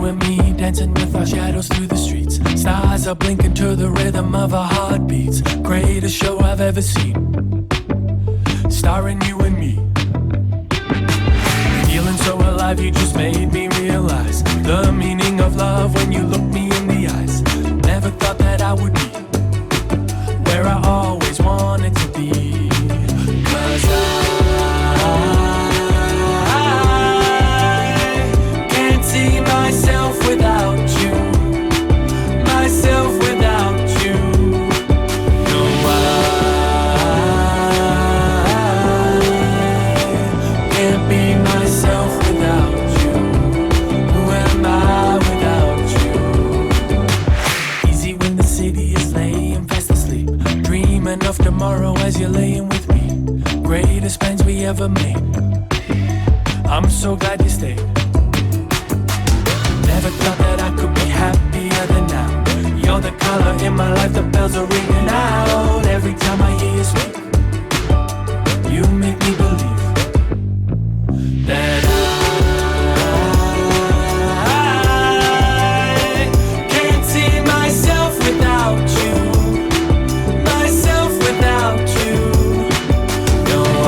and me dancing with our shadows through the streets. Stars are blinking to the rhythm of our heartbeats. Greatest show I've ever seen, starring you and me. Feeling so alive, you just made me realize the meaning of love when you look me in the eyes. Never thought that I would be where I always wanted to be. 'Cause I can't see myself without you, myself without you. No, I can't be myself without you. Who am I without you? Easy when the city is laying fast asleep, dreaming of tomorrow as you're laying with me. Greatest plans we ever made, I'm so glad you stayed. Never thought that I could be happier than now. You're the color in my life, the bells are ringing out. Every time I hear you speak, you make me believe that I can't see myself without you, myself without you. No, I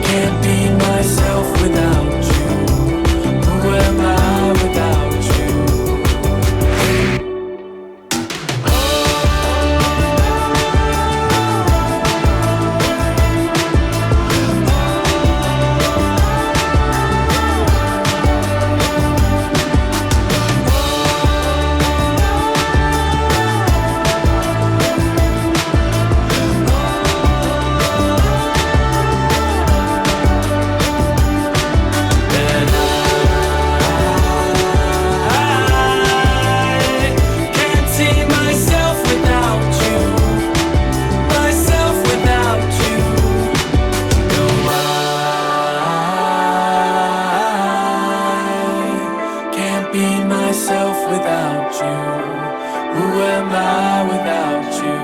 can't be myself without you. Who am I without you? And I can't see myself without you, myself without you. No, I can't be myself without you. Who am I without you?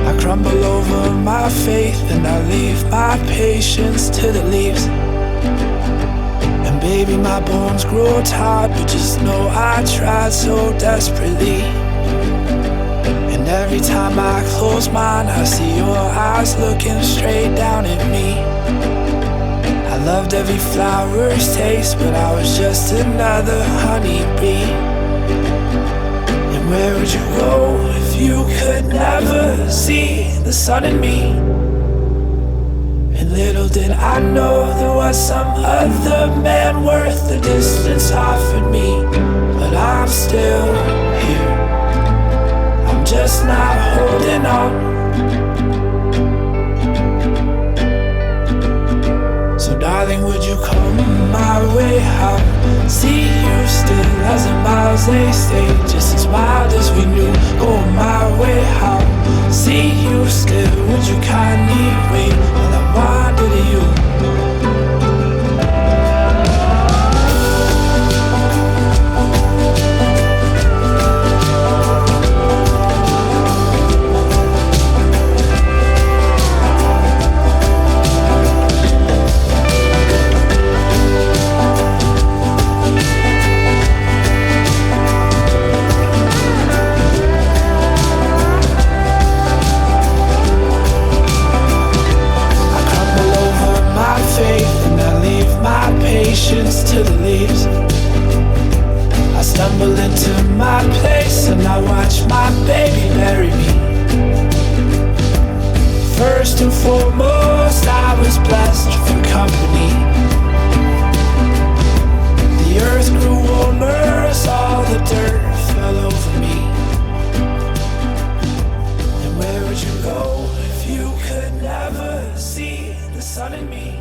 I crumble over my faith and I leave my patience to the leaves. And baby, my bones grow tired, but just know I tried so desperately. And every time I close mine, I see your eyes looking straight down at me. I loved every flower's taste, but I was just another honeybee. And where would you go if you could never see the sun in me? And little did I know there was some other man worth the distance offered me. But I'm still here, I'm just not holding on. So darling, would you come my way? I'll see you still as the miles they stay, just as wild as we knew. Go my way, I'll see you still. Would you kindly wait while I wander to you? Patience to the leaves. I stumble into my place and I watch my baby bury me. First and foremost, I was blessed for company. The earth grew warmer as all the dirt fell over me. And where would you go if you could never see the sun in me?